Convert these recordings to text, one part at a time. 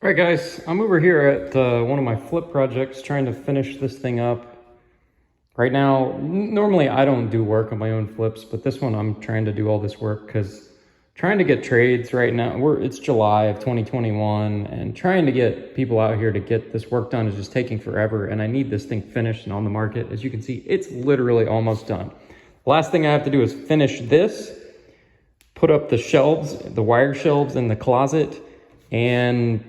All right, guys, I'm over here at one of my flip projects trying to finish this thing up. Right now, normally I don't do work on my own flips, but this one I'm trying to do all this work because trying to get trades right now, it's July of 2021, and trying to get people out here to get this work done is just taking forever, and I need this thing finished and on the market. As you can see, it's literally almost done. The last thing I have to do is finish this, put up the shelves, the wire shelves in the closet, and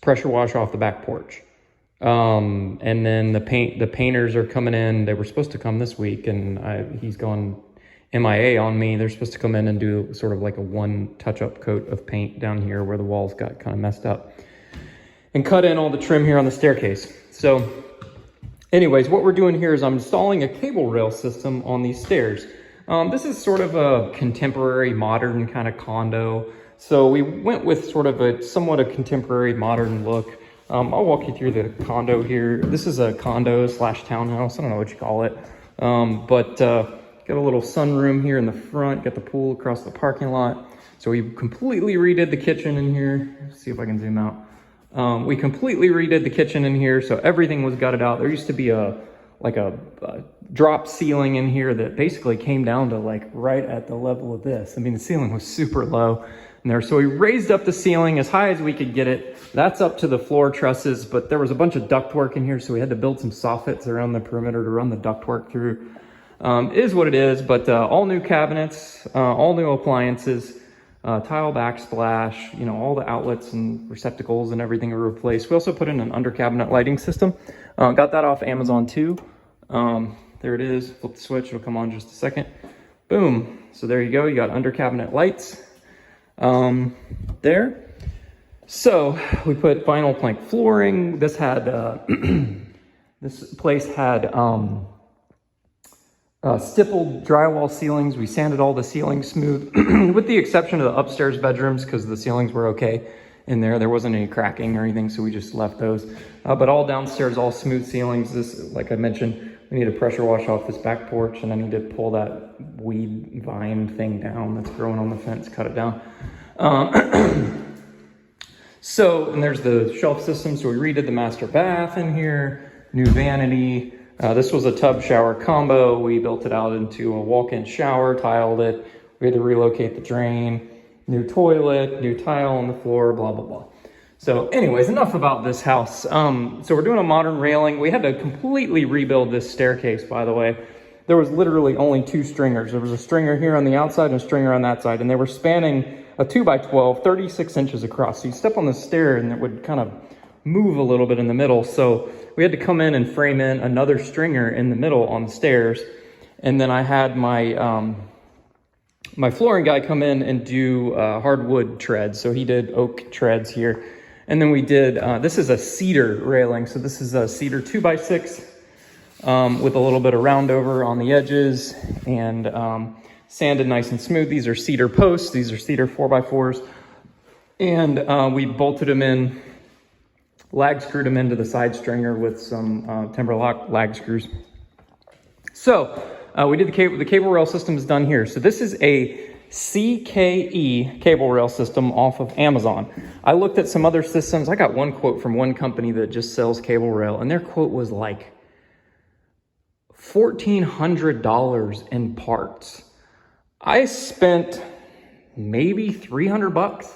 pressure wash off the back porch. And then the painters are coming in. They were supposed to come this week, and he's gone MIA on me. They're supposed to come in and do sort of like a one touch-up coat of paint down here where the walls got kind of messed up, and cut in all the trim here on the staircase. So anyways, what we're doing here is I'm installing a cable rail system on these stairs. This is sort of a contemporary modern kind of condo. So we went with sort of a somewhat a contemporary modern look. I'll walk you through the condo here. This is a condo slash townhouse. I don't know what you call it. But got a little sunroom here in the front, got the pool across the parking lot. So we completely redid the kitchen in here. Let's see if I can zoom out. We completely redid the kitchen in here. So everything was gutted out. There used to be a drop ceiling in here that basically came down to like right at the level of this. I mean, the ceiling was super low in there. So we raised up the ceiling as high as we could get it. That's up to the floor trusses, but there was a bunch of ductwork in here, so we had to build some soffits around the perimeter to run the ductwork through. It is what it is, but all new cabinets, all new appliances, tile backsplash, you know, all the outlets and receptacles and everything are replaced. We also put in an under cabinet lighting system. Got that off Amazon too. There it is. Flip the switch, it'll come on in just a second. Boom. So there you go. You got under cabinet lights there. So we put vinyl plank flooring. This had this place had stippled drywall ceilings. We sanded all the ceilings smooth with the exception of the upstairs bedrooms because the ceilings were okay in there. There wasn't any cracking or anything, so we just left those. But all downstairs, all smooth ceilings. This, like I mentioned, we need to pressure wash off this back porch, and I need to pull that weed vine thing down that's growing on the fence, cut it down. So, and there's the shelf system. So we redid the master bath in here, new vanity. This was a tub shower combo. We built it out into a walk-in shower, tiled it. We had to relocate the drain, new toilet, new tile on the floor, blah, blah, blah. So anyways, enough about this house. So we're doing a modern railing. We had to completely rebuild this staircase, by the way. There was literally only two stringers. There was a stringer here on the outside and a stringer on that side, and they were spanning a 2x12, 36 inches across. So you step on the stair and it would kind of move a little bit in the middle. So we had to come in and frame in another stringer in the middle on the stairs. And then I had my my flooring guy come in and do hardwood treads. So he did oak treads here. And then we did, this is a cedar railing. So this is a cedar 2x6 with a little bit of roundover on the edges and sanded nice and smooth. These are cedar posts. These are cedar 4x4s. And we bolted them in, lag screwed them into the side stringer with some timber lock lag screws. So we did the cable rail system is done here. So this is a Cke cable rail system off of Amazon. I looked at some other systems. I got one quote from one company that just sells cable rail, and their quote was like $1,400 in parts. I spent maybe $300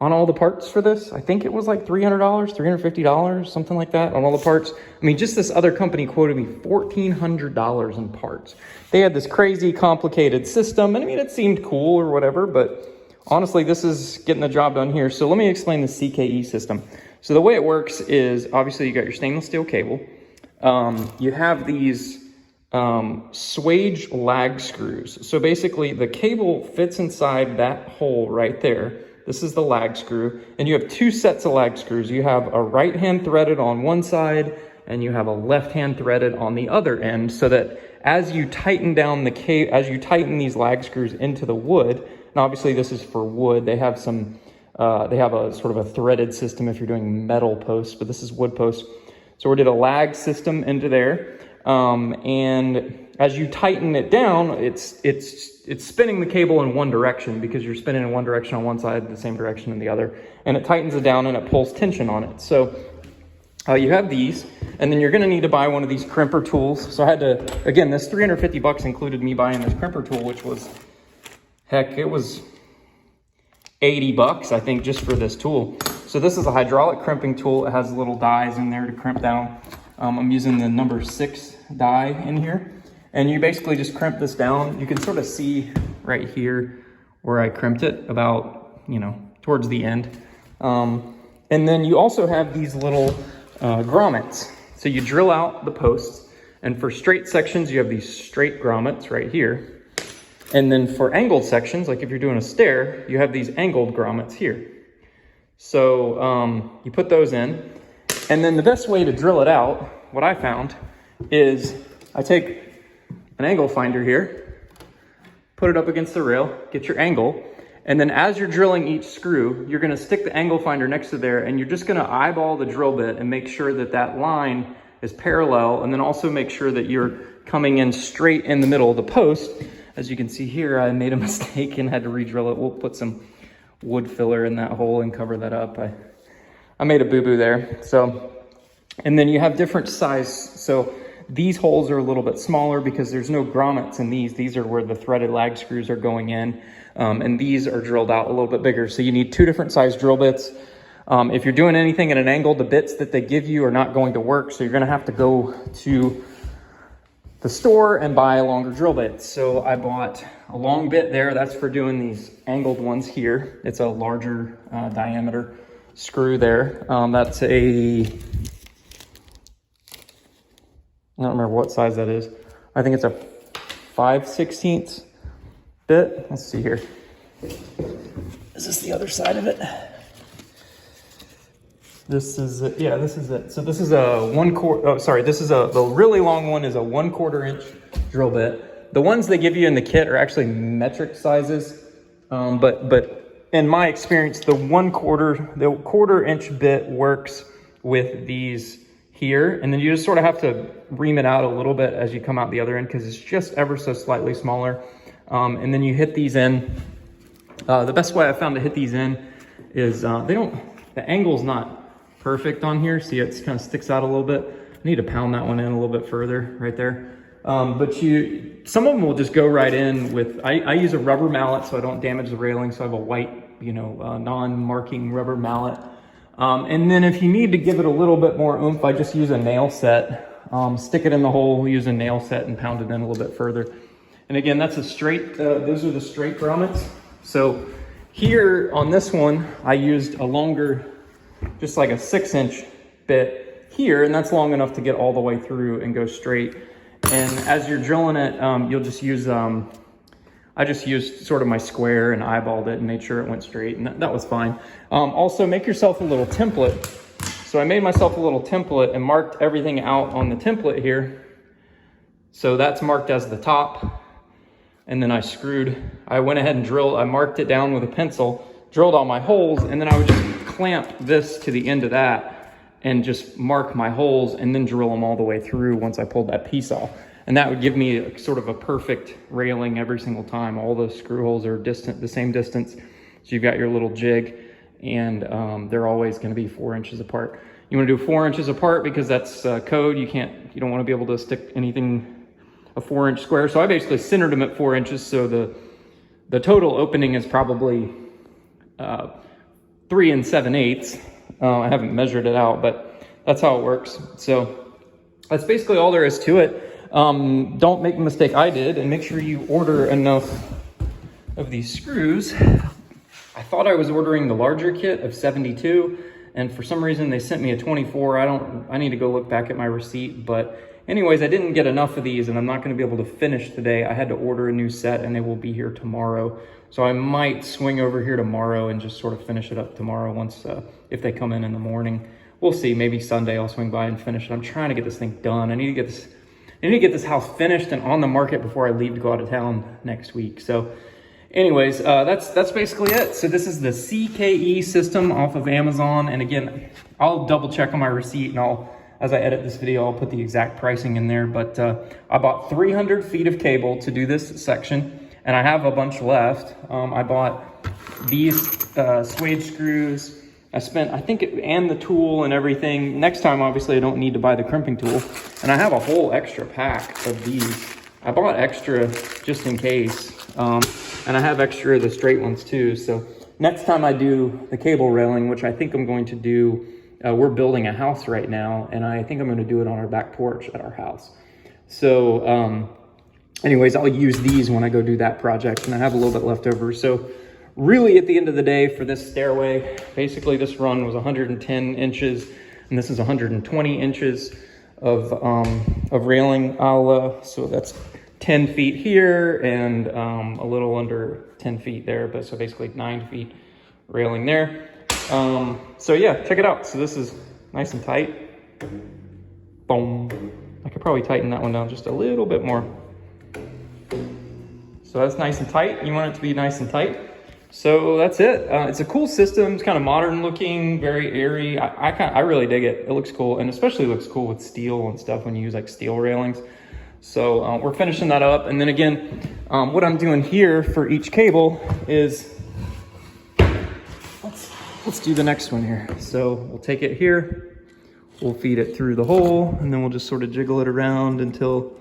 on all the parts for this. I think it was like $300, $350, something like that on all the parts. I mean, just this other company quoted me $1,400 in parts. They had this crazy complicated system, and I mean, it seemed cool or whatever, but honestly, this is getting the job done here. So let me explain the Cke system. So the way it works is, obviously you got your stainless steel cable. You have these swage lag screws. So basically the cable fits inside that hole right there. This is the lag screw, and you have two sets of lag screws. You have a right hand threaded on one side, and you have a left hand threaded on the other end, so that as you tighten down the as you tighten these lag screws into the wood, and obviously this is for wood. They have some, they have a sort of a threaded system if you're doing metal posts, but this is wood posts. So we did a lag system into there, and as you tighten it down, it's spinning the cable in one direction because you're spinning in one direction on one side, the same direction in the other, and it tightens it down and it pulls tension on it. So you have these, and then you're going to need to buy one of these crimper tools. So I had to, again, this 350 bucks included me buying this crimper tool, which was, heck, it was 80 bucks, I think, just for this tool. So this is a hydraulic crimping tool. It has little dies in there to crimp down. I'm using the number 6 die in here. And you basically just crimp this down. You can sort of see right here where I crimped it about, you know, towards the end. And then you also have these little grommets. So you drill out the posts, and for straight sections, you have these straight grommets right here. And then for angled sections, like if you're doing a stair, you have these angled grommets here. So you put those in, and then the best way to drill it out, what I found, is I take an angle finder here, put it up against the rail, get your angle, and then as you're drilling each screw, you're gonna stick the angle finder next to there, and you're just gonna eyeball the drill bit and make sure that that line is parallel, and then also make sure that you're coming in straight in the middle of the post. As you can see here, I made a mistake and had to re-drill it. We'll put some wood filler in that hole and cover that up. I made a boo-boo there. So, and then you have different size. So these holes are a little bit smaller because there's no grommets in these. These are where the threaded lag screws are going in. And these are drilled out a little bit bigger. So you need 2 different size drill bits. If you're doing anything at an angle, the bits that they give you are not going to work. So you're gonna have to go to the store and buy a longer drill bit. So I bought a long bit there. That's for doing these angled ones here. It's a larger diameter screw there. That's a, I don't remember what size that is. I think it's a 5/16 bit. Let's see here. Is this the other side of it? This is it. Yeah, this is it. So this is a 1/4, oh, sorry, this is the really long one is a 1/4 inch drill bit. The ones they give you in the kit are actually metric sizes. But in my experience, the 1/4 inch bit works with these here. And then you just sort of have to ream it out a little bit as you come out the other end because it's just ever so slightly smaller. And then you hit these in. The best way I found to hit these in is the angle's not perfect on here. See, it kind of sticks out a little bit. I need to pound that one in a little bit further right there. But some of them will just go right in with, I use a rubber mallet so I don't damage the railing. So I have a white, non-marking rubber mallet. And then if you need to give it a little bit more oomph, I just use a nail set. Stick it in the hole, use a nail set and pound it in a little bit further. And again, that's a straight, those are the straight grommets. So here on this one, I used a longer, just like a 6-inch bit here, and that's long enough to get all the way through and go straight. And as you're drilling it, you'll just use, I just used sort of my square and eyeballed it and made sure it went straight, and that was fine. Also, make yourself a little template. So I made myself a little template and marked everything out on the template here. So that's marked as the top. And then I went ahead and I marked it down with a pencil, drilled all my holes, and then I would just clamp this to the end of that and just mark my holes and then drill them all the way through once I pulled that piece off. And that would give me sort of a perfect railing every single time. All the screw holes are the same distance. So you've got your little jig, and they're always gonna be 4 inches apart. You wanna do 4 inches apart because that's code. You don't wanna be able to stick anything a 4-inch square. So I basically centered them at 4 inches. So the total opening is probably 3 7/8. I haven't measured it out, but that's how it works. So that's basically all there is to it. Don't make the mistake I did and make sure you order enough of these screws. I thought I was ordering the larger kit of 72, and for some reason they sent me a 24. I need to go look back at my receipt, but anyways, I didn't get enough of these, and I'm not going to be able to finish today. I had to order a new set, and they will be here tomorrow. So I might swing over here tomorrow and just sort of finish it up tomorrow once, if they come in the morning. We'll see. Maybe Sunday I'll swing by and finish it. I'm trying to get this thing done. I need to get this house finished and on the market before I leave to go out of town next week. So anyways, that's basically it. So this is the Cke System off of Amazon. And again, I'll double check on my receipt and I'll as I edit this video, I'll put the exact pricing in there, but I bought 300 feet of cable to do this section, and I have a bunch left. I bought these suede screws. I spent, I think, and the tool and everything. Next time, obviously, I don't need to buy the crimping tool. And I have a whole extra pack of these. I bought extra just in case. And I have extra of the straight ones too. So next time I do the cable railing, which I think I'm going to do, we're building a house right now, and I think I'm going to do it on our back porch at our house. So anyways, I'll use these when I go do that project, and I have a little bit left over. So really, at the end of the day, for this stairway, basically this run was 110 inches, and this is 120 inches of railing. So that's 10 feet here and a little under 10 feet there, but so basically 9 feet railing there. So yeah, check it out. So this is nice and tight. Boom. I could probably tighten that one down just a little bit more. So that's nice and tight. You want it to be nice and tight. So that's it. It's a cool system. It's kind of modern looking, very airy. I really dig it. It looks cool, and especially looks cool with steel and stuff when you use like steel railings. So we're finishing that up. And then again, what I'm doing here for each cable is, let's do the next one here. So we'll take it here, we'll feed it through the hole, and then we'll just sort of jiggle it around until,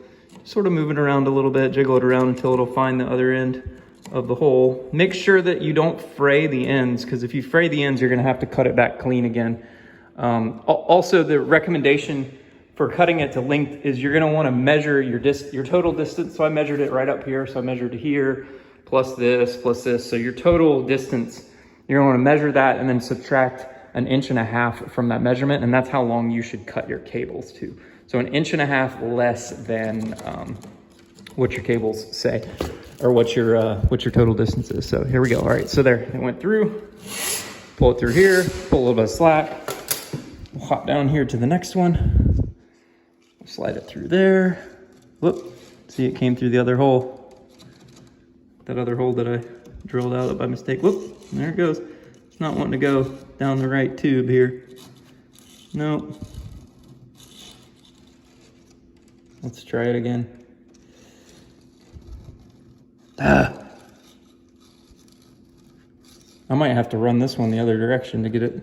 sort of move it around a little bit, jiggle it around until it'll find the other end of the hole. Make sure that you don't fray the ends, because if you fray the ends, you're gonna have to cut it back clean again. Also, the recommendation for cutting it to length is you're gonna wanna measure your total distance. So I measured it right up here. So I measured here, plus this. So your total distance, you're gonna wanna measure that and then subtract 1.5 inches from that measurement. And that's how long you should cut your cables to. So 1.5 inches less than what your cables say, or what your total distance is. So here we go. All right, so there, it went through. Pull it through here, pull a little bit of slack. We'll hop down here to the next one. We'll slide it through there. Whoop, see, it came through the other hole. That other hole that I drilled out by mistake. Whoop, there it goes. It's not wanting to go down the right tube here. Nope. Let's try it again. I might have to run this one the other direction to get it.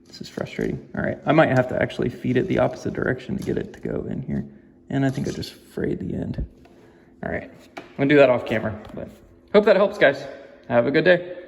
This is frustrating. All right, I might have to actually feed it the opposite direction to get it to go in here. And I think I just frayed the end. All right, I'm gonna do that off camera, but hope that helps, guys. Have a good day.